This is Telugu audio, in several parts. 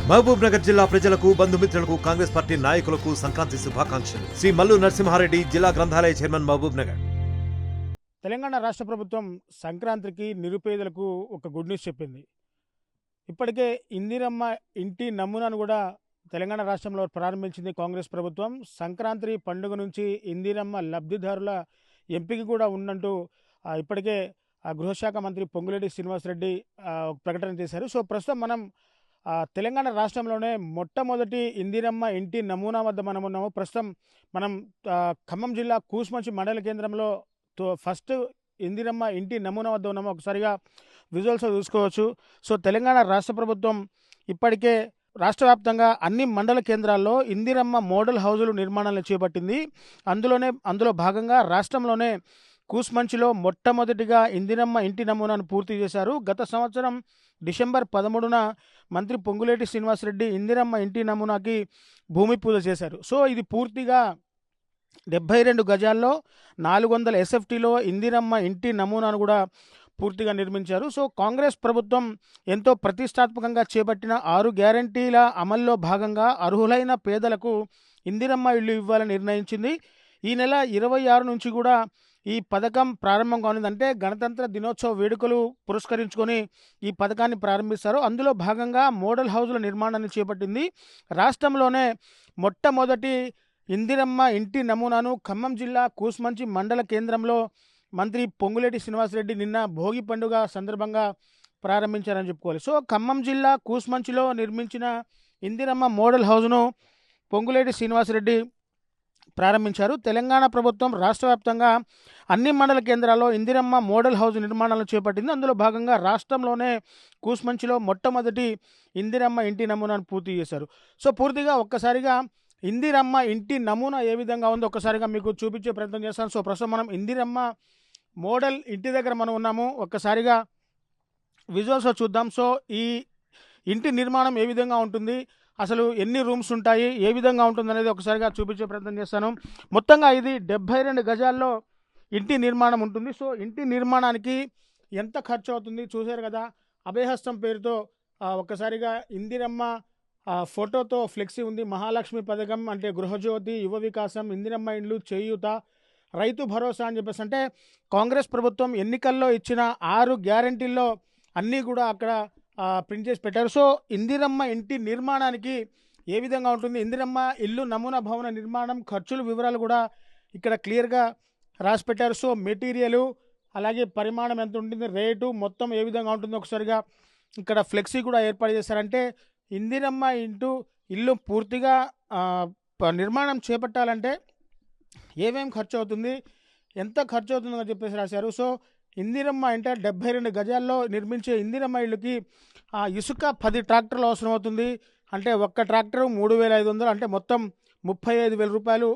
మహబూబ్ నగర్ జిల్లా ప్రజలకు బంధుమిత్రులకు కాంగ్రెస్ పార్టీ నాయకులకు సంక్రాంతి శుభాకాంక్షలు. శ్రీ మల్లు నరసింహారెడ్డి, జిల్లా గ్రంథాలయ చైర్మన్, మహబూబ్ నగర్. తెలంగాణ రాష్ట్ర ప్రభుత్వం సంక్రాంతికి నిరుపేదలకు ఒక గుడ్ న్యూస్ చెప్పింది. ఇప్పటికే ఇందిరమ్మ ఇంటి నమూనాను కూడా తెలంగాణ రాష్ట్రంలో ప్రారంభించింది కాంగ్రెస్ ప్రభుత్వం. సంక్రాంతి పండుగ నుంచి ఇందిరమ్మ లబ్ధిదారుల ఎంపిక కూడా ఉన్నట్టు ఇప్పటికే గృహశాఖ మంత్రి పొంగులేటి శ్రీనివాసరెడ్డి ఒక ప్రకటన చేశారు. సో ప్రస్తుతం మనం తెలంగాణ రాష్ట్రంలోనే మొట్టమొదటి ఇందిరమ్మ ఇంటి నమూనా వద్ద మనం ఉన్నాము. ప్రస్తుతం మనం ఖమ్మం జిల్లా కూసుమంచి మండల కేంద్రంలో ఫస్ట్ ఇందిరమ్మ ఇంటి నమూనా వద్ద ఉన్నాము. ఒకసారిగా విజువల్స్ చూసుకోవచ్చు. సో తెలంగాణ రాష్ట్ర ప్రభుత్వం ఇప్పటికే రాష్ట్ర వ్యాప్తంగా అన్ని మండల కేంద్రాల్లో ఇందిరమ్మ మోడల్ హౌజులు నిర్మాణాలను చేపట్టింది. అందులో భాగంగా రాష్ట్రంలోనే కూసుమంచిలో మొట్టమొదటిగా ఇందిరమ్మ ఇంటి నమూనాను పూర్తి చేశారు. గత సంవత్సరం డిసెంబర్ 13న మంత్రి పొంగులేటి శ్రీనివాసరెడ్డి ఇందిరమ్మ ఇంటి నమూనాకి భూమి పూజ చేశారు. సో ఇది పూర్తిగా 72 గజాల్లో 400 ఎస్ఎఫ్టీలో ఇందిరమ్మ ఇంటి నమూనాను కూడా పూర్తిగా నిర్మించారు. సో కాంగ్రెస్ ప్రభుత్వం ఎంతో ప్రతిష్టాత్మకంగా చేపట్టిన 6 గ్యారంటీల అమల్లో భాగంగా అర్హులైన పేదలకు ఇందిరమ్మ ఇల్లు ఇవ్వాలని నిర్ణయించింది. ఈ నెల 26 నుంచి కూడా ఈ పథకం ప్రారంభం కానుంది. అంటే గణతంత్ర దినోత్సవ వేడుకలు పురస్కరించుకొని ఈ పథకాన్ని ప్రారంభిస్తారు. అందులో భాగంగా మోడల్ హౌజుల నిర్మాణాన్ని చేపట్టింది. రాష్ట్రంలోనే మొట్టమొదటి ఇందిరమ్మ ఇంటి నమూనాను ఖమ్మం జిల్లా కూసుమంచి మండల కేంద్రంలో మంత్రి పొంగులేటి శ్రీనివాసరెడ్డి నిన్న భోగి పండుగ సందర్భంగా ప్రారంభించారని చెప్పుకోవాలి. సో ఖమ్మం జిల్లా కూసుమంచిలో నిర్మించిన ఇందిరమ్మ మోడల్ హౌజ్ను పొంగులేటి శ్రీనివాసరెడ్డి ప్రారంభించారు. తెలంగాణ ప్రభుత్వం రాష్ట్ర వ్యాప్తంగా అన్ని మండల కేంద్రాల్లో ఇందిరమ్మ మోడల్ హౌజ్ నిర్మాణాలను చేపట్టింది. అందులో భాగంగా రాష్ట్రంలోనే కూసుమంచిలో మొట్టమొదటి ఇందిరమ్మ ఇంటి నమూనాను పూర్తి చేశారు. సో పూర్తిగా ఒక్కసారిగా ఇందిరమ్మ ఇంటి నమూనా ఏ విధంగా ఉందో ఒక్కసారిగా మీకు చూపించే ప్రయత్నం చేస్తాను. సో ప్రస్తుతం మనం ఇందిరమ్మ మోడల్ ఇంటి దగ్గర మనం ఉన్నాము. ఒక్కసారిగా విజువల్స్ చూద్దాం. సో ఈ ఇంటి నిర్మాణం ఏ విధంగా ఉంటుంది, అసలు ఎన్ని రూమ్స్ ఉంటాయి, ఏ విధంగా ఉంటుంది అనేది ఒకసారిగా చూపించే ప్రయత్నం చేస్తాను. మొత్తంగా ఇది 72 గజాల్లో ఇంటి నిర్మాణం ఉంటుంది. సో ఇంటి నిర్మాణానికి ఎంత ఖర్చు అవుతుంది చూశారు కదా. అభయహస్తం పేరుతో ఒక్కసారిగా ఇందిరమ్మ ఫోటోతో ఫ్లెక్సీ ఉంది. మహాలక్ష్మి పథకం అంటే గృహజ్యోతి, యువ వికాసం, ఇందిరమ్మ ఇండ్లు, చేయూత, రైతు భరోసా అని చెప్పేసి అంటే కాంగ్రెస్ ప్రభుత్వం ఎన్నికల్లో ఇచ్చిన 6 గ్యారంటీల్లో అన్నీ కూడా అక్కడ ప్రింట్ చేసి పెట్టారు. సో ఇందిరమ్మ ఇంటి నిర్మాణానికి ఏ విధంగా ఉంటుంది, ఇందిరమ్మ ఇల్లు నమూనా భవన నిర్మాణం ఖర్చుల వివరాలు కూడా ఇక్కడ క్లియర్గా రాసి పెట్టారు. సో మెటీరియల్ అలాగే పరిమాణం ఎంత ఉంటుంది, రేటు మొత్తం ఏ విధంగా ఉంటుందో ఒకసారిగా ఇక్కడ ఫ్లెక్సీ కూడా ఏర్పాటు చేశారంటే ఇందిరమ్మ ఇల్లు పూర్తిగా నిర్మాణం చేపట్టాలంటే ఏమేం ఖర్చు అవుతుంది, ఎంత ఖర్చు అవుతుందని చెప్పేసి రాశారు. సో ఇందిరమ్మ అంటే 72 గజాల్లో నిర్మించే ఇందిరమ్మ ఇళ్ళకి ఇసుక 10 ట్రాక్టర్లు అవసరం అవుతుంది. అంటే ఒక్క ట్రాక్టర్ 3,500 అంటే మొత్తం 35,000 రూపాయలు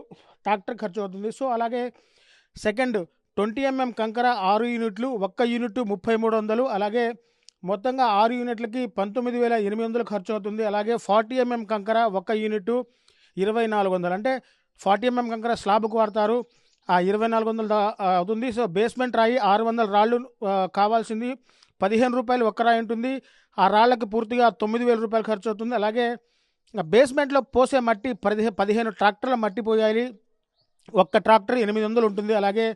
ట్రాక్టర్ ఖర్చు అవుతుంది. సో అలాగే సెకండ్ 20 mm కంకర 6 యూనిట్లు, ఒక్క యూనిట్ 3,300, అలాగే మొత్తంగా 6 యూనిట్లకి 19,800 ఖర్చు అవుతుంది. అలాగే 40 mm కంకర ఒక్క యూనిట్ 2,400 అంటే 40 mm కంకర స్లాబ్కు వాడతారు, 2,400 అవుతుంది. సో బేస్మెంట్ రాయి 600 రాళ్ళు కావాల్సింది, 15 రూపాయలు ఒక్క రాయి ఉంటుంది. ఆ రాళ్ళకి పూర్తిగా 9,000 రూపాయలు ఖర్చు అవుతుంది. అలాగే బేస్మెంట్లో పోసే మట్టి 15 ట్రాక్టర్ల మట్టి పోయాలి, ఒక్క ట్రాక్టర్ 800 ఉంటుంది. అలాగే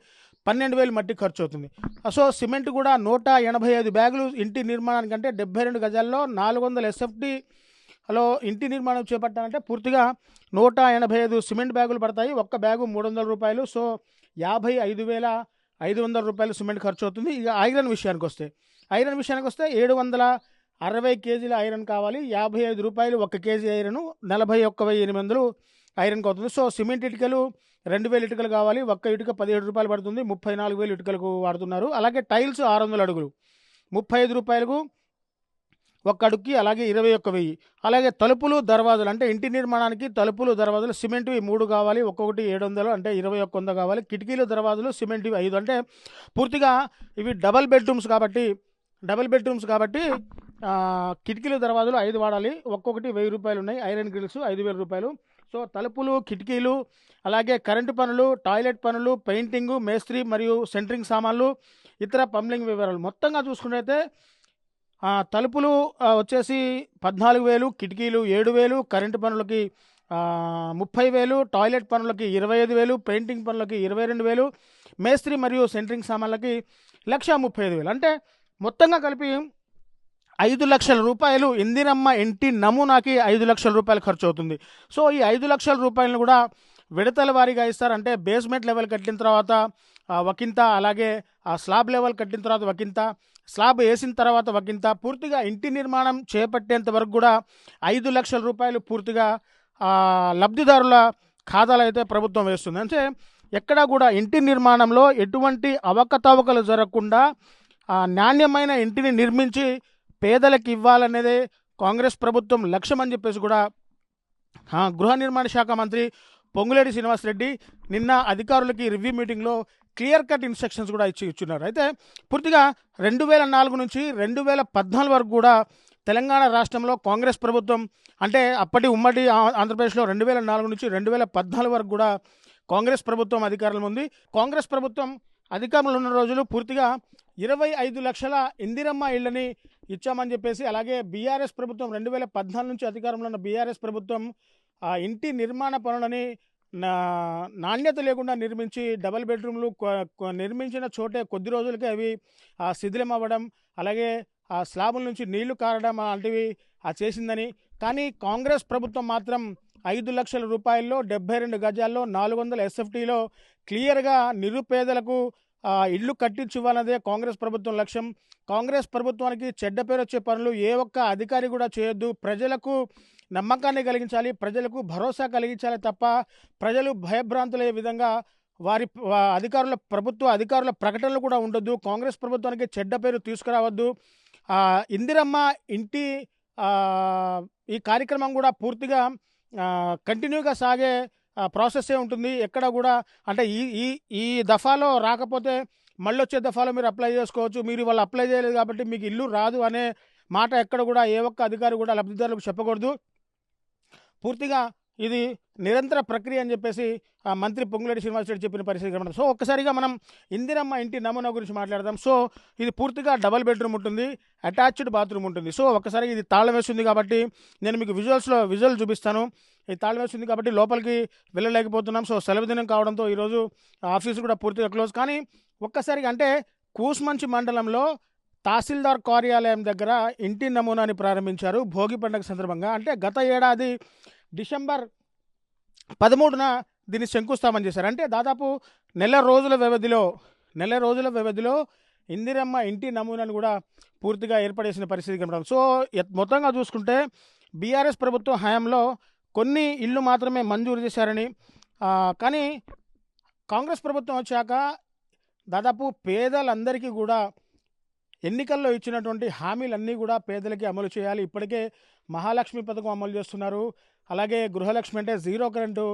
12,000 మట్టి ఖర్చు అవుతుంది. సో సిమెంట్ కూడా 185 బ్యాగులు ఇంటి నిర్మాణానికి అంటే 72 గజాల్లో 400 ఎస్ఎఫ్టీలో ఇంటి నిర్మాణం చేపట్టాలంటే పూర్తిగా 185 సిమెంట్ బ్యాగులు పడతాయి. ఒక్క బ్యాగు 300 రూపాయలు. సో 55,500 రూపాయలు సిమెంట్ ఖర్చు అవుతుంది. ఇక ఐరన్ విషయానికి వస్తే 760 కేజీల ఐరన్ కావాలి, 55 రూపాయలు 1 కేజీ ఐరన్, 41,800 ఐరన్కి అవుతుంది. సో సిమెంట్ ఇటుకలు 2,000 ఇటుకలు కావాలి, ఒక్క ఇటుక 17 రూపాయలు పడుతుంది, 34,000 ఇటుకలకు వాడుతున్నారు. అలాగే టైల్స్ 600 అడుగులు 35 రూపాయలకు ఒక్క అడుగుకి, అలాగే 21,000. అలాగే తలుపులు దర్వాజులు అంటే ఇంటి నిర్మాణానికి తలుపులు దర్వాజులు సిమెంట్వి 3 కావాలి, ఒక్కొక్కటి 700 అంటే 21,000 కావాలి. కిటికీలు దర్వాజులు సిమెంట్వి 5 అంటే పూర్తిగా ఇవి డబల్ బెడ్రూమ్స్ కాబట్టి కిటికీలు దర్వాజులు 5 వాడాలి, ఒక్కొక్కటి 1,000 రూపాయలు ఉన్నాయి. ఐరన్ గ్రిల్స్ 5,000 రూపాయలు. సో తలుపులు, కిటికీలు, అలాగే కరెంటు పనులు, టాయిలెట్ పనులు, పెయింటింగు, మేస్త్రి మరియు సెంటరింగ్ సామాన్లు, ఇతర పంప్లింగ్ వివరాలు మొత్తంగా చూసుకున్నట్లయితే తలుపులు వచ్చేసి 14,000, కిటికీలు 7,000, కరెంటు పనులకి 30,000, టాయిలెట్ పనులకి 25,000, పెయింటింగ్ పనులకి 22,000, మేస్త్రి మరియు సెంట్రింగ్ సామాన్లకి 1,35,000. అంటే మొత్తంగా కలిపి 5,00,000 రూపాయలు ఇందిరమ్మ ఇంటి నమూనాకి 5,00,000 రూపాయలు ఖర్చు అవుతుంది. సో ఈ 5,00,000 రూపాయలను కూడా విడతల వారీగా ఇస్తారు. అంటే బేస్మెంట్ లెవెల్ కట్టిన తర్వాత ఒకంత, అలాగే స్లాబ్ లెవెల్ కట్టిన తర్వాత ఒకంత, స్లాబ్ వేసిన తర్వాత ఒకంత, పూర్తిగా ఇంటి నిర్మాణం చేపట్టేంత వరకు కూడా 5,00,000 రూపాయలు పూర్తిగా లబ్ధిదారుల ఖాతాలో అయితే ప్రభుత్వం వేస్తుంది. అంటే ఎక్కడా కూడా ఇంటి నిర్మాణంలో ఎటువంటి అవకతవకలు జరగకుండా నాణ్యమైన ఇంటిని నిర్మించి పేదలకు ఇవ్వాలనేదే కాంగ్రెస్ ప్రభుత్వం లక్ష్యం అని చెప్పేసి కూడా గృహ నిర్మాణ శాఖ మంత్రి పొంగులేటి శ్రీనివాసరెడ్డి నిన్న అధికారులకి రివ్యూ మీటింగ్లో క్లియర్ కట్ ఇన్స్ట్రక్షన్స్ కూడా ఇచ్చున్నారు. అయితే పూర్తిగా 2004 నుంచి 2014 వరకు కూడా తెలంగాణ రాష్ట్రంలో కాంగ్రెస్ ప్రభుత్వం, అంటే అప్పటి ఉమ్మడి ఆంధ్రప్రదేశ్లో 2004 నుంచి 2014 వరకు కూడా కాంగ్రెస్ ప్రభుత్వం అధికారంలో ఉంది. కాంగ్రెస్ ప్రభుత్వం అధికారంలో ఉన్న రోజులు పూర్తిగా 25 లక్షల ఇందిరమ్మ ఇళ్ళని ఇచ్చామని చెప్పేసి, అలాగే బీఆర్ఎస్ ప్రభుత్వం 2014 నుంచి అధికారంలో ఉన్న బీఆర్ఎస్ ప్రభుత్వం ఇంటి నిర్మాణ పనులని నాణ్యత లేకుండా నిర్మించి డబల్ బెడ్రూమ్లు నిర్మించిన చోటే కొద్ది రోజులకే అవి శిథిలం అవ్వడం, అలాగే ఆ స్లాబుల నుంచి నీళ్లు కారడం లాంటివి చేసిందని. కానీ కాంగ్రెస్ ప్రభుత్వం మాత్రం 5,00,000 రూపాయల్లో 72 గజాల్లో 400 SFTలో క్లియర్గా నిరుపేదలకు ఇళ్ళు కట్టించివ్వాలన్నదే కాంగ్రెస్ ప్రభుత్వం లక్ష్యం. కాంగ్రెస్ ప్రభుత్వానికి చెడ్డ పేరు వచ్చే పనులు ఏ ఒక్క అధికారి కూడా చేయొద్దు. ప్రజలకు నమ్మకాన్ని కలిగించాలి, ప్రజలకు భరోసా కలిగించాలి తప్ప ప్రజలు భయభ్రాంతులయ్యే విధంగా వారి ప్రభుత్వ అధికారుల ప్రకటనలు కూడా ఉండొద్దు. కాంగ్రెస్ ప్రభుత్వానికి చెడ్డ పేరు తీసుకురావద్దు. ఇందిరమ్మ ఇంటి ఈ కార్యక్రమం కూడా పూర్తిగా కంటిన్యూగా సాగే ప్రాసెస్సే ఉంటుంది. ఎక్కడ కూడా అంటే ఈ దఫాలో రాకపోతే మళ్ళీ వచ్చే దఫాలో మీరు అప్లై చేసుకోవచ్చు, మీరు వాళ్ళు అప్లై చేయలేదు కాబట్టి మీకు ఇల్లు రాదు అనే మాట ఎక్కడ కూడా ఏ ఒక్క అధికారి కూడా లబ్ధిదారులకు చెప్పకూడదు. పూర్తిగా ఇది నిరంతర ప్రక్రియ అని చెప్పేసి మంత్రి పొంగులేటి శ్రీనివాసరెడ్డి చెప్పిన పరిస్థితి కనబడుతుంది. సో ఒక్కసారిగా మనం ఇందిరమ్మ ఇంటి నమూనా గురించి మాట్లాడదాం. సో ఇది పూర్తిగా డబల్ బెడ్రూమ్ ఉంటుంది, అటాచ్డ్ బాత్రూమ్ ఉంటుంది. సో ఒక్కసారి ఇది తాళం వేస్తుంది కాబట్టి నేను మీకు విజువల్ చూపిస్తాను. ఇది తాళం వేస్తుంది కాబట్టి లోపలికి వెళ్ళలేకపోతున్నాం. సో సెలవు దినం కావడంతో ఈరోజు ఆఫీసు కూడా పూర్తిగా క్లోజ్. కానీ ఒక్కసారిగా అంటే కూస్మంచి మండలంలో తహసీల్దార్ కార్యాలయం దగ్గర ఇంటి నమూనాని ప్రారంభించారు భోగి పండుగ సందర్భంగా. అంటే గత ఏడాది డిసెంబర్ 13న దీన్ని శంకుస్థాపన చేశారు. అంటే దాదాపు నెల రోజుల వ్యవధిలో ఇందిరమ్మ ఇంటి నమూనాను కూడా పూర్తిగా ఏర్పడేసిన పరిస్థితి కనబడుతుంది. సో మొత్తంగా చూసుకుంటే బీఆర్ఎస్ ప్రభుత్వం హయాంలో కొన్ని ఇళ్ళు మాత్రమే మంజూరు చేశారని, కానీ కాంగ్రెస్ ప్రభుత్వం వచ్చాక దాదాపు పేదలందరికీ కూడా ఎన్నికల్లో ఇచ్చినటువంటి హామీలన్నీ కూడా పేదలకి అమలు చేయాలి. ఇప్పటికే మహాలక్ష్మి పథకం అమలు చేస్తున్నారు, అలాగే గృహలక్ష్మి అంటే జీరో కరెంటు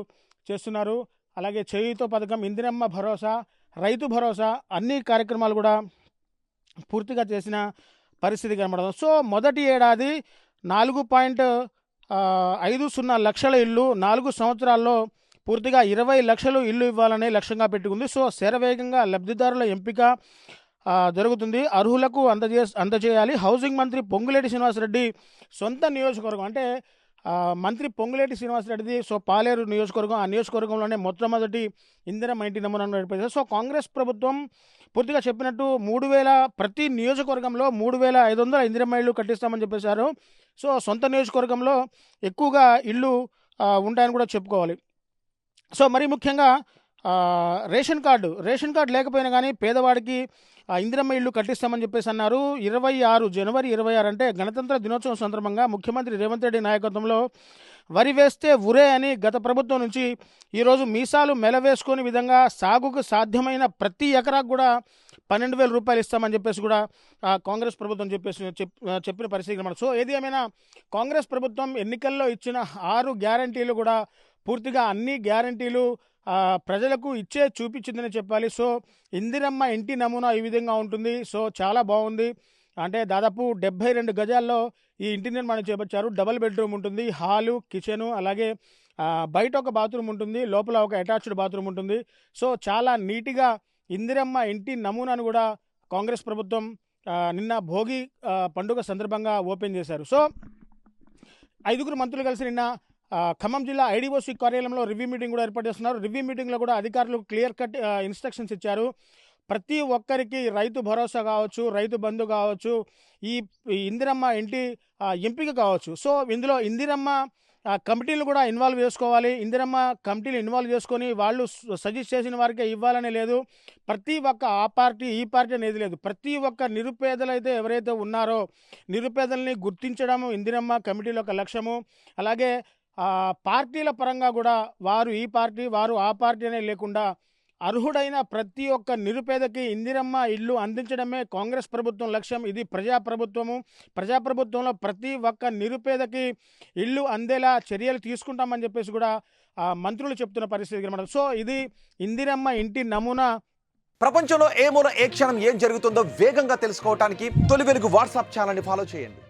చేస్తున్నారు, అలాగే చేయుతో పథకం, ఇందిరమ్మ భరోసా, రైతు భరోసా అన్ని కార్యక్రమాలు కూడా పూర్తిగా చేసిన పరిస్థితి కనబడదు. సో మొదటి ఏడాది 4.50 లక్షల ఇల్లు, 4 సంవత్సరాల్లో పూర్తిగా 20 లక్షలు ఇల్లు ఇవ్వాలనే లక్ష్యంగా పెట్టుకుంది. సో శరవేగంగా లబ్ధిదారుల ఎంపిక జరుగుతుంది, అర్హులకు అందజేయాలి. హౌసింగ్ మంత్రి పొంగులేటి శ్రీనివాసరెడ్డి సొంత నియోజకవర్గం, అంటే మంత్రి పొంగులేటి శ్రీనివాసరెడ్డిది సో పాలేరు నియోజకవర్గం, ఆ నియోజకవర్గంలోనే మొట్టమొదటి ఇందిరమ్మ ఇంటి నమూనాను నడిపేశారు. సో కాంగ్రెస్ ప్రభుత్వం పూర్తిగా చెప్పినట్టు 3,000 ప్రతి నియోజకవర్గంలో 3,500 ఇందిరమ్మ ఇళ్ళు కట్టిస్తామని చెప్పేశారు. సో సొంత నియోజకవర్గంలో ఎక్కువగా ఇళ్ళు ఉంటాయని కూడా చెప్పుకోవాలి. సో మరీ ముఖ్యంగా రేషన్ కార్డు లేకపోయినా కానీ పేదవాడికి ఇందిరమ్మ ఇళ్ళు కట్టిస్తామని చెప్పేసి అన్నారు. జనవరి 26 అంటే గణతంత్ర దినోత్సవం సందర్భంగా ముఖ్యమంత్రి రేవంత్ రెడ్డి నాయకత్వంలో వరి వేస్తే ఉరే అని గత ప్రభుత్వం నుంచి ఈరోజు మీసాలు మెలవేసుకునే విధంగా సాగుకు సాధ్యమైన ప్రతి ఎకరాకు కూడా 12,000 రూపాయలు ఇస్తామని చెప్పేసి కూడా కాంగ్రెస్ ప్రభుత్వం చెప్పిన పరిస్థితి మనం. సో ఏది ఏమైనా కాంగ్రెస్ ప్రభుత్వం ఎన్నికల్లో ఇచ్చిన 6 గ్యారంటీలు కూడా పూర్తిగా అన్ని గ్యారంటీలు ప్రజలకు చూపించిందని చెప్పాలి. సో ఇందిరమ్మ ఇంటి నమూనా ఈ విధంగా ఉంటుంది. సో చాలా బాగుంది. అంటే దాదాపు 72 గజాల్లో ఈ ఇంటి నిర్మాణం చేపట్టారు. డబల్ బెడ్రూమ్ ఉంటుంది, హాలు, కిచెను, అలాగే బయట ఒక బాత్రూమ్ ఉంటుంది, లోపల ఒక అటాచ్డ్ బాత్రూమ్ ఉంటుంది. సో చాలా నీట్గా ఇందిరమ్మ ఇంటి నమూనాను కూడా కాంగ్రెస్ ప్రభుత్వం నిన్న భోగి పండుగ సందర్భంగా ఓపెన్ చేశారు. సో 5 మంత్రులు కలిసి నిన్న ఖమ్మం జిల్లా ఐడిఓసి కార్యాలయంలో రివ్యూ మీటింగ్ కూడా ఏర్పాటు చేస్తున్నారు. రివ్యూ మీటింగ్లో కూడా అధికారులకు క్లియర్ కట్ ఇన్స్ట్రక్షన్స్ ఇచ్చారు. ప్రతి ఒక్కరికి రైతు భరోసా కావచ్చు, రైతు బంధు కావచ్చు, ఈ ఇందిరమ్మ ఇంటి ఎంపిక కావచ్చు. సో ఇందులో ఇందిరమ్మ కమిటీలు కూడా ఇన్వాల్వ్ చేసుకోవాలి. ఇందిరమ్మ కమిటీలు ఇన్వాల్వ్ చేసుకొని వాళ్ళు సజెస్ట్ చేసిన వారికే ఇవ్వాలనే లేదు. ప్రతి ఒక్క ఆ పార్టీ ఈ పార్టీ అనేది లేదు. ప్రతి ఒక్క నిరుపేదలైతే ఎవరైతే ఉన్నారో నిరుపేదల్ని గుర్తించడం ఇందిరమ్మ కమిటీల యొక్క లక్ష్యము. అలాగే పార్టీల పరంగా కూడా వారు ఈ పార్టీ వారు ఆ పార్టీ అనే లేకుండా అర్హుడైన ప్రతి ఒక్క నిరుపేదకి ఇందిరమ్మ ఇల్లు అందించడమే కాంగ్రెస్ ప్రభుత్వం లక్ష్యం. ఇది ప్రజాప్రభుత్వము. ప్రజాప్రభుత్వంలో ప్రతి ఒక్క నిరుపేదకి ఇల్లు అందేలా చర్యలు తీసుకుంటామని చెప్పేసి కూడా మంత్రులు చెప్తున్న పరిస్థితి కనబడదు. సో ఇది ఇందిరమ్మ ఇంటి నమూనా. ప్రపంచంలో ఏ మూల ఏ క్షణం ఏం జరుగుతుందో వేగంగా తెలుసుకోవడానికి తొలి వెలుగు వాట్సాప్ ఛానల్ని ఫాలో చేయండి.